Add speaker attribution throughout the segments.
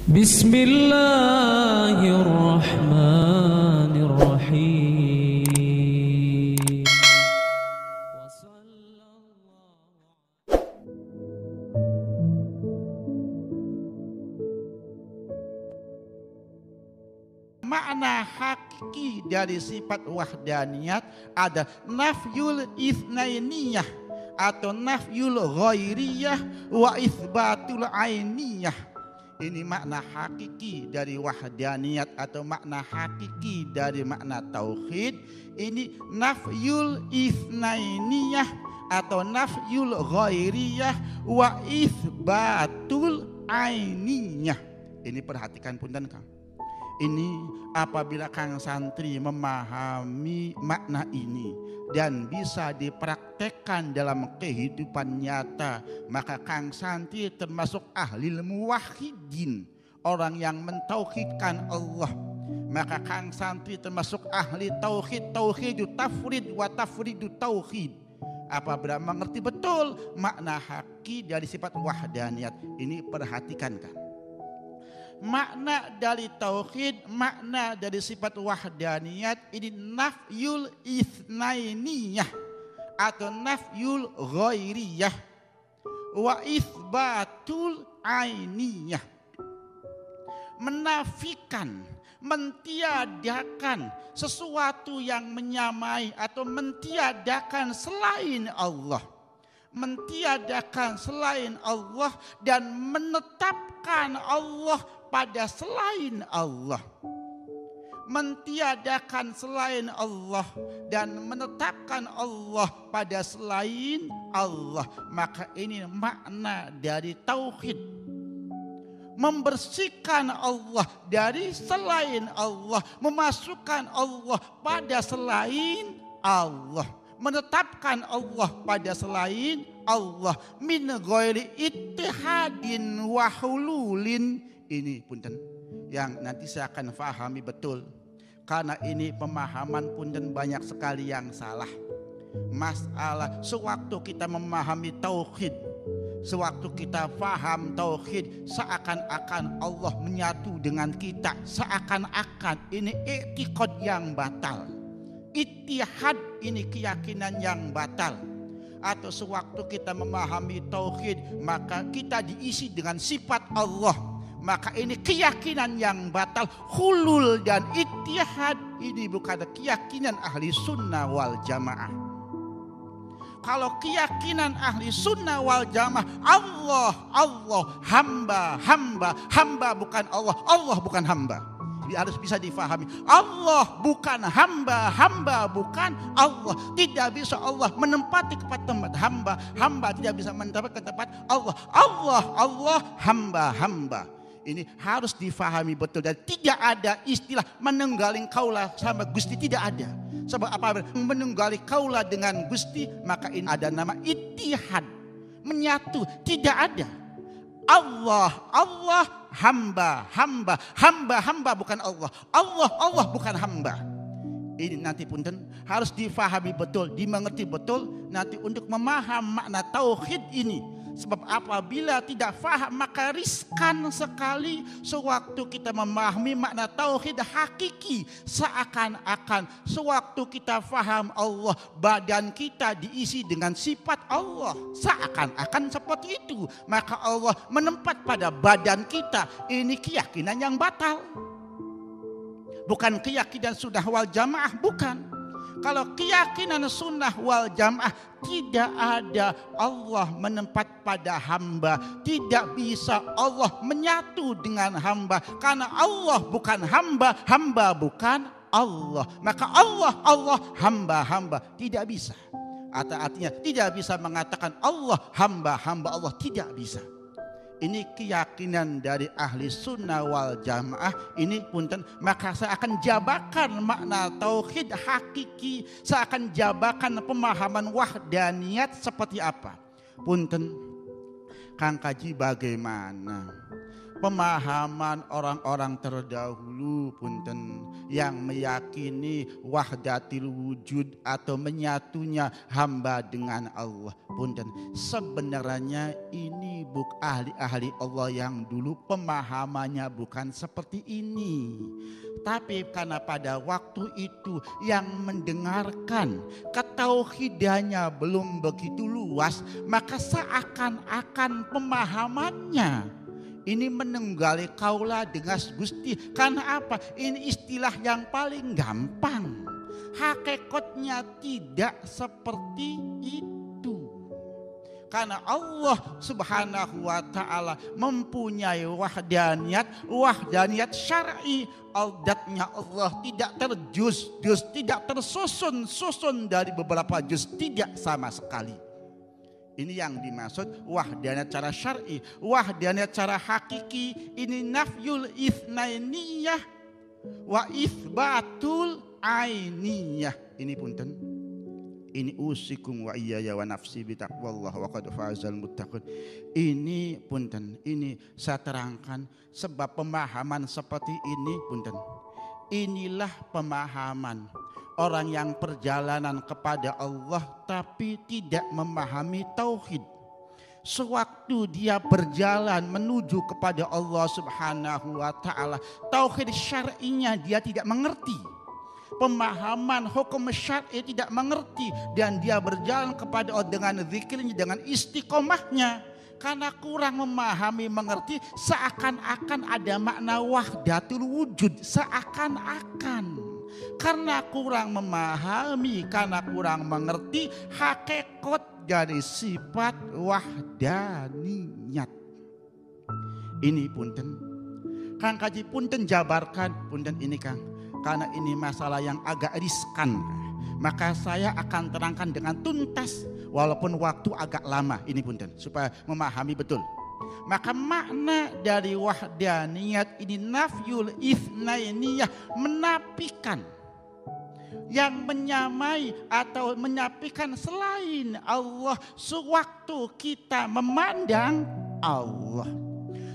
Speaker 1: Bismillahirrahmanirrahim.
Speaker 2: Makna hakiki dari sifat wahdaniyat ada nafyul itsnainiyah atau nafyul ghairiyah wa itsbatul ainiyah. Ini makna hakiki dari wahdaniyat atau makna hakiki dari makna tauhid. Ini nafyul itsnainiyah atau nafyul ghairiyah wa itsbatul ainiyah. Ini perhatikan punten Kang. Ini apabila Kang Santri memahami makna ini dan bisa dipraktekkan dalam kehidupan nyata, maka Kang Santri termasuk ahli muwahhidin, orang yang mentauhidkan Allah. Maka Kang Santri termasuk ahli tauhid, tauhidu tafrid wa tafridu tauhid. Apabila mengerti betul makna hakiki dari sifat wahdaniyat, ini perhatikan Kang. Makna dari tauhid, makna dari sifat wahdaniyat ini nafyul itsnainiyah atau nafyul ghairiyah wa itsbatul ainiyah. Menafikan, mentiadakan sesuatu yang menyamai atau mentiadakan selain Allah. Mentiadakan selain Allah dan menetapkan Allah pada selain Allah. Mentiadakan selain Allah dan menetapkan Allah pada selain Allah. Maka ini makna dari tauhid. Membersihkan Allah dari selain Allah, memasukkan Allah pada selain Allah, menetapkan Allah pada selain Allah, min ghairi ittihadin wa hululin. Ini punten yang nanti saya akan fahami betul, karena ini pemahaman punten banyak sekali yang salah. Masalah sewaktu kita memahami tauhid, sewaktu kita faham tauhid, seakan-akan Allah menyatu dengan kita, seakan-akan ini i'tiqad yang batal. Ittihad ini keyakinan yang batal. Atau sewaktu kita memahami tauhid, maka kita diisi dengan sifat Allah, maka ini keyakinan yang batal. Hulul dan ittihad ini bukan keyakinan ahli sunnah wal jamaah. Kalau keyakinan ahli sunnah wal jamaah, Allah, Allah, hamba, hamba, hamba bukan Allah, Allah bukan hamba. Harus bisa difahami, Allah bukan hamba, hamba bukan Allah. Tidak bisa Allah menempati ke tempat hamba, hamba tidak bisa menempati ke tempat Allah. Allah, Allah, hamba, hamba. Ini harus difahami betul, dan tidak ada istilah menenggaling kaulah sama Gusti, tidak ada. Sebab apa? Menenggali kaulah dengan Gusti, maka ini ada nama ittihad, menyatu, tidak ada. Allah, Allah, hamba, hamba, hamba, hamba bukan Allah. Allah, Allah bukan hamba. Ini nanti punten harus difahami betul, dimengerti betul nanti untuk memaham makna tauhid ini. Sebab apabila tidak faham maka riskan sekali sewaktu kita memahami makna tauhid hakiki. Seakan-akan sewaktu kita faham Allah, badan kita diisi dengan sifat Allah. Seakan-akan seperti itu. Maka Allah menempat pada badan kita. Ini keyakinan yang batal. Bukan keyakinan sunnah wal jamaah, bukan. Kalau keyakinan sunnah wal jamaah, tidak ada Allah menempat pada hamba. Tidak bisa Allah menyatu dengan hamba. Karena Allah bukan hamba, hamba bukan Allah. Maka Allah, Allah, hamba, hamba. Tidak bisa. Artinya tidak bisa mengatakan Allah, hamba, hamba Allah. Tidak bisa. Ini keyakinan dari ahli sunnah wal jamaah. Ini punten, maka saya akan jabarkan makna tauhid hakiki. Saya akan jabarkan pemahaman wahdaniyat seperti apa. Punten, Kang Kaji bagaimana pemahaman orang-orang terdahulu punten yang meyakini wahdatil wujud atau menyatunya hamba dengan Allah punten. Sebenarnya ini ahli-ahli Allah yang dulu pemahamannya bukan seperti ini. Tapi karena pada waktu itu yang mendengarkan ketauhidannya belum begitu luas, maka seakan-akan pemahamannya ini menunggali kaula dengan Gusti. Karena apa? Ini istilah yang paling gampang. Hakikatnya tidak seperti itu. Karena Allah Subhanahu wa ta'ala mempunyai wahdaniyat syar'i. Aldatnya Allah tidak terjus-jus, tidak tersusun-susun dari beberapa juz, tidak sama sekali. Ini yang dimaksud wahdaniyat cara syar'i. Wahdaniyat cara hakiki ini nafyul itsnainiyah wa itsbatul ainiyah. Ini punten. Ini usikum wa iyaya wa nafsi bitaqwallah wa qad fazal muttaqun. Ini punten, ini saya terangkan sebab pemahaman seperti ini punten. Inilah pemahaman orang yang perjalanan kepada Allah tapi tidak memahami tauhid. Sewaktu dia berjalan menuju kepada Allah Subhanahu wa ta'ala, tauhid syar'inya dia tidak mengerti. Pemahaman hukum syar'i tidak mengerti, dan dia berjalan kepada Allah dengan zikirnya, dengan istiqomahnya. Karena kurang memahami, mengerti, seakan-akan ada makna wahdatul wujud, seakan-akan. Karena kurang memahami, karena kurang mengerti hakikat dari sifat wahdaniyat. Ini punten, Kang Kaji punten jabarkan, punten ini Kang. Karena ini masalah yang agak riskan, maka saya akan terangkan dengan tuntas walaupun waktu agak lama ini punten, supaya memahami betul. Maka makna dari wahdaniyat ini nafyul itsnainiyah, menafikan yang menyamai atau menyapikan selain Allah sewaktu kita memandang Allah.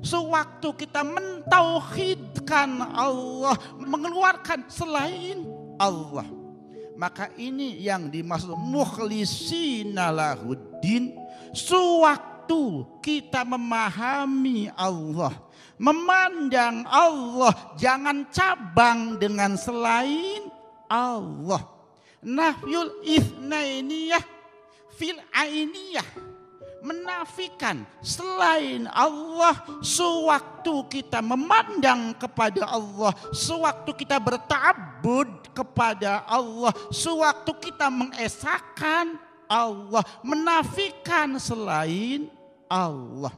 Speaker 2: Sewaktu kita mentauhidkan Allah, mengeluarkan selain Allah. Maka ini yang dimaksud mukhlisina lahuddin. Sewaktu kita memahami Allah, memandang Allah, jangan cabang dengan selain Allah. Nafyul itsnainiyah fil ainiyah, menafikan selain Allah sewaktu kita memandang kepada Allah, sewaktu kita berta'abbud kepada Allah, sewaktu kita mengesahkan Allah, menafikan selain Allah.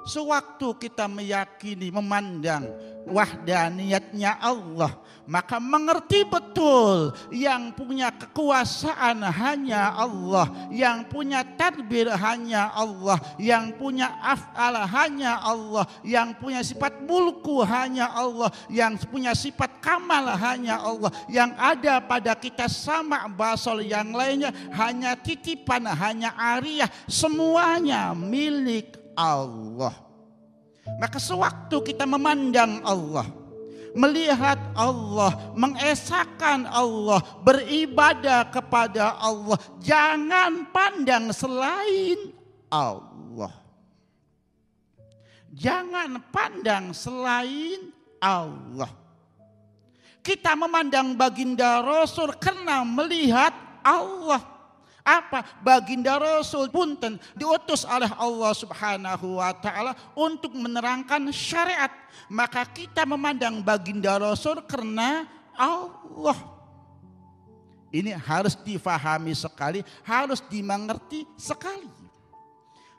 Speaker 2: Sewaktu kita meyakini, memandang wahdaniyatnya Allah, maka mengerti betul yang punya kekuasaan hanya Allah, yang punya tadbir hanya Allah, yang punya af'al hanya Allah, yang punya sifat mulku hanya Allah, yang punya sifat kamal hanya Allah, yang ada pada kita sama basol, yang lainnya hanya titipan, hanya ariyah, semuanya milik Allah. Maka sewaktu kita memandang Allah, melihat Allah, mengesahkan Allah, beribadah kepada Allah, jangan pandang selain Allah. Jangan pandang selain Allah. Kita memandang baginda Rasul karena melihat Allah. Apa? Baginda Rasul punten diutus oleh Allah Subhanahu wa ta'ala untuk menerangkan syariat. Maka kita memandang baginda Rasul karena Allah. Ini harus difahami sekali, harus dimengerti sekali.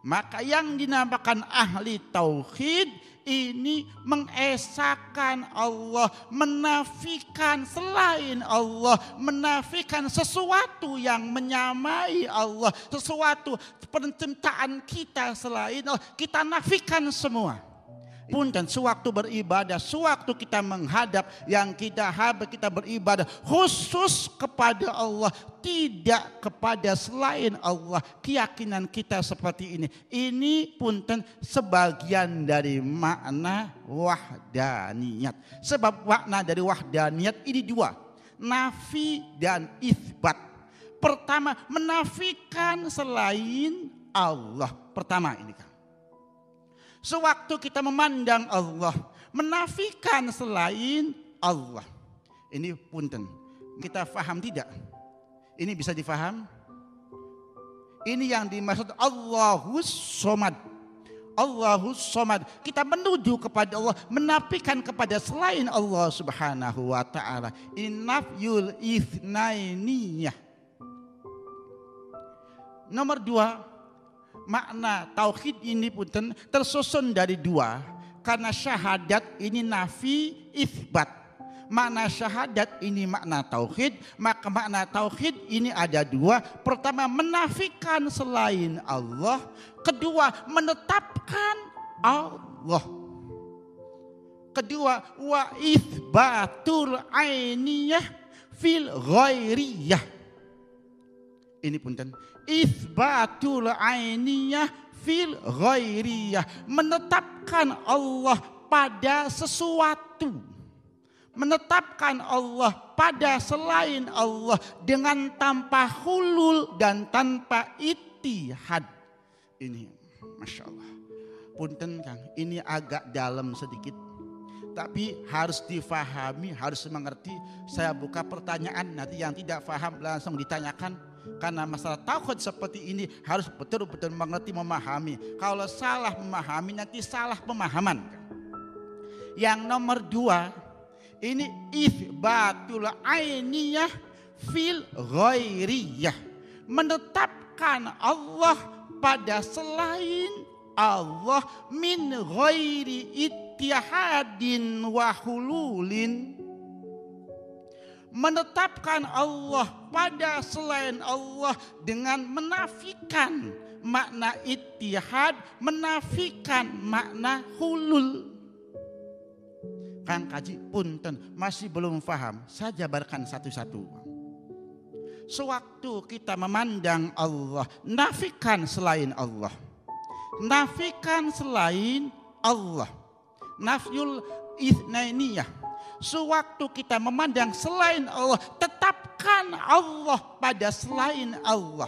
Speaker 2: Maka yang dinamakan ahli tauhid ini mengesahkan Allah, menafikan selain Allah, menafikan sesuatu yang menyamai Allah, sesuatu penciptaan kita selain Allah, kita nafikan semua. Punten, sewaktu beribadah, sewaktu kita menghadap yang kita beribadah khusus kepada Allah, tidak kepada selain Allah. Keyakinan kita seperti ini. Ini punten sebagian dari makna wahdaniyat. Sebab makna dari wahdaniyat ini dua, nafi dan itsbat. Pertama, menafikan selain Allah. Pertama ini kan. Sewaktu kita memandang Allah, menafikan selain Allah. Ini punten, kita faham tidak? Ini bisa difaham? Ini yang dimaksud Allahus Somad. Allahus Somad. Kita menuju kepada Allah, menafikan kepada selain Allah Subhanahu wa ta'ala. Ini nafyul itsnainiyah. Nomor dua, makna tauhid ini punten tersusun dari dua, karena syahadat ini nafi itsbat. Makna syahadat ini makna tauhid, maka makna tauhid ini ada dua. Pertama, menafikan selain Allah. Kedua, menetapkan Allah. Kedua, wa itsbatul ainiyah fil ghairiyah. Ini punten, itsbatul ainiyah fil ghairiyah, menetapkan Allah pada sesuatu, menetapkan Allah pada selain Allah dengan tanpa hulul dan tanpa ittihad. Ini Masya Allah, punten Kang, ini agak dalam sedikit, tapi harus difahami, harus mengerti. Saya buka pertanyaan, nanti yang tidak paham langsung ditanyakan. Karena masalah tauhid seperti ini harus betul-betul mengerti, memahami. Kalau salah memahami nanti salah pemahaman. Yang nomor dua, ini itsbatul ainiyah fil ghairiyah, menetapkan Allah pada selain Allah min ghairi ittihadin wa hululin. Menetapkan Allah pada selain Allah dengan menafikan makna ittihad, menafikan makna hulul. Kang Kaji punten, masih belum paham, saya jabarkan satu-satu. Sewaktu kita memandang Allah, nafikan selain Allah. Nafikan selain Allah. Nafyul itsnainiyah. Sewaktu kita memandang selain Allah, tetapkan Allah pada selain Allah.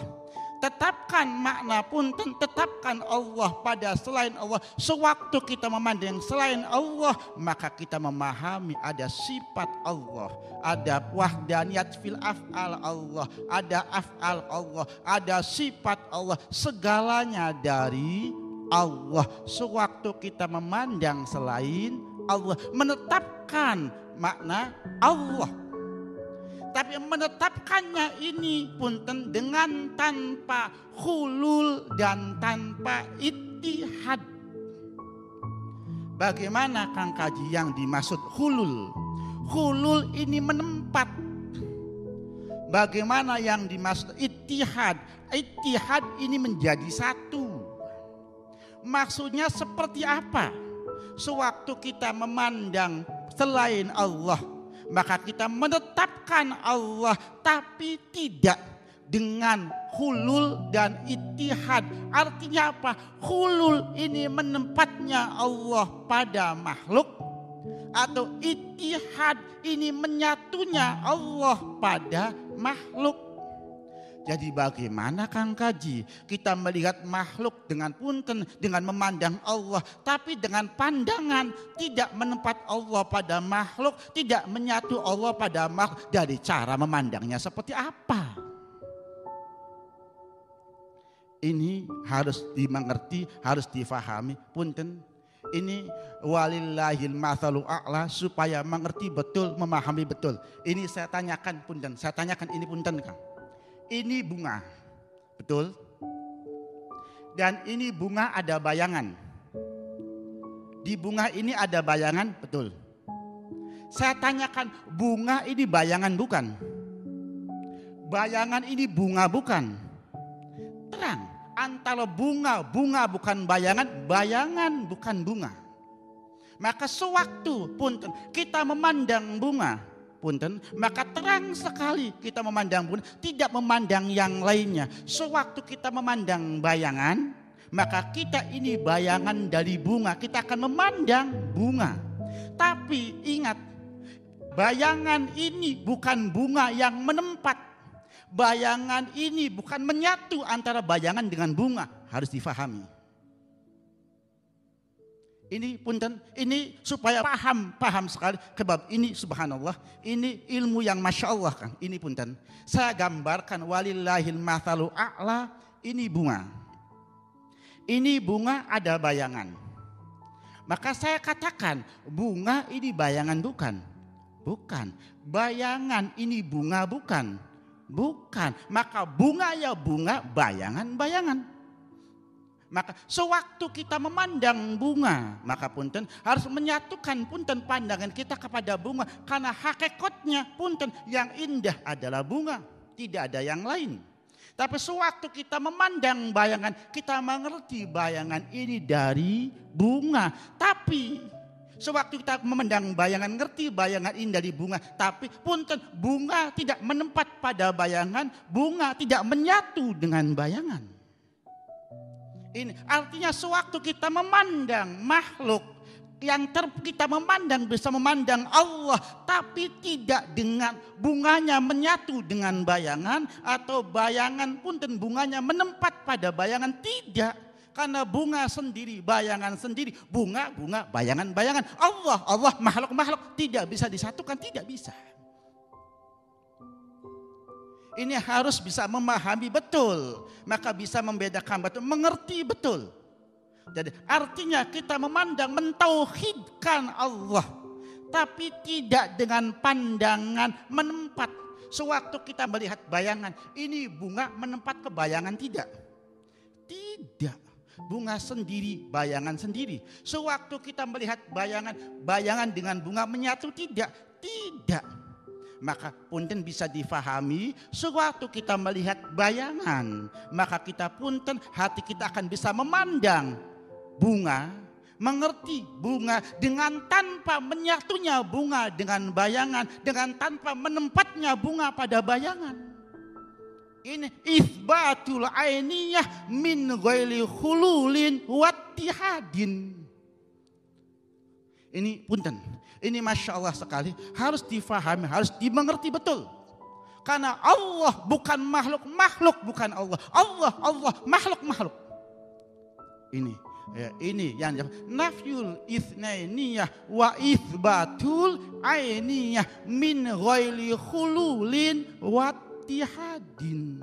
Speaker 2: Tetapkan makna punten, tetapkan Allah pada selain Allah. Sewaktu kita memandang selain Allah, maka kita memahami ada sifat Allah, ada wahdaniyat fil af'al Allah, ada af'al Allah, ada sifat Allah, segalanya dari Allah. Sewaktu kita memandang selain Allah, menetapkan makna Allah, tapi menetapkannya ini punten dengan tanpa hulul dan tanpa ittihad. Bagaimana Kang Kaji yang dimaksud hulul? Hulul ini menempat. Bagaimana yang dimaksud ittihad? Ittihad ini menjadi satu. Maksudnya seperti apa? Sewaktu kita memandang selain Allah, maka kita menetapkan Allah, tapi tidak dengan hulul dan ittihad. Artinya apa? Hulul ini menempatnya Allah pada makhluk, atau ittihad ini menyatunya Allah pada makhluk. Jadi bagaimana Kang Kaji kita melihat makhluk dengan punten, dengan memandang Allah, tapi dengan pandangan tidak menempat Allah pada makhluk, tidak menyatu Allah pada makhluk. Dari cara memandangnya seperti apa? Ini harus dimengerti, harus difahami. Punten, ini walillahil matsalul a'la, supaya mengerti betul, memahami betul. Ini saya tanyakan punten, saya tanyakan ini punten Kang. Ini bunga, betul? Dan ini bunga ada bayangan. Di bunga ini ada bayangan, betul? Saya tanyakan, bunga ini bayangan bukan? Bayangan ini bunga bukan? Terang, antara bunga bukan bayangan, bayangan bukan bunga. Maka sewaktu punten kita memandang bunga, punten, maka terang sekali kita memandang bunga, tidak memandang yang lainnya. Sewaktu kita memandang bayangan, maka kita ini bayangan dari bunga, kita akan memandang bunga. Tapi ingat, bayangan ini bukan bunga yang menempat. Bayangan ini bukan menyatu antara bayangan dengan bunga, harus difahami. Ini punten, ini supaya paham sekali kebab ini, subhanallah, ini ilmu yang masya Allah kan. Ini punten, saya gambarkan walillahil mathalu a'la, ini bunga. Ini bunga ada bayangan. Maka saya katakan bunga ini bayangan bukan? Bukan. Bayangan ini bunga bukan? Bukan. Maka bunga ya bunga, bayangan-bayangan. Maka sewaktu kita memandang bunga, maka punten harus menyatukan punten pandangan kita kepada bunga. Karena hakikatnya punten yang indah adalah bunga, tidak ada yang lain. Tapi sewaktu kita memandang bayangan, kita mengerti bayangan ini dari bunga. Tapi sewaktu kita memandang bayangan, ngerti bayangan ini dari bunga. Tapi punten bunga tidak menempat pada bayangan, bunga tidak menyatu dengan bayangan. Ini artinya sewaktu kita memandang makhluk yang kita memandang bisa memandang Allah, tapi tidak dengan bunganya menyatu dengan bayangan atau bayangan pun dan bunganya menempat pada bayangan, tidak. Karena bunga sendiri, bayangan sendiri, bunga, bayangan, Allah, makhluk tidak bisa disatukan, tidak bisa. Ini harus bisa memahami betul, maka bisa membedakan betul, mengerti betul. Jadi artinya kita memandang, mentauhidkan Allah, tapi tidak dengan pandangan menempat. Sewaktu kita melihat bayangan, ini bunga menempat ke bayangan, tidak. Tidak, bunga sendiri, bayangan sendiri. Sewaktu kita melihat bayangan dengan bunga menyatu, tidak. Maka punten bisa difahami, sewaktu kita melihat bayangan, maka kita punten hati kita akan bisa memandang bunga, mengerti bunga dengan tanpa menyatunya bunga dengan bayangan, dengan tanpa menempatnya bunga pada bayangan. Ini itsbatul ainiyah min ghairi khululin wattihadin. Ini punten, ini masya Allah sekali, harus difahami, harus dimengerti betul. Karena Allah bukan makhluk bukan Allah. Allah makhluk. Ini yang nafyul itsnainiyah wa itsbatul ainiyah min ghairi khululin wattihadin.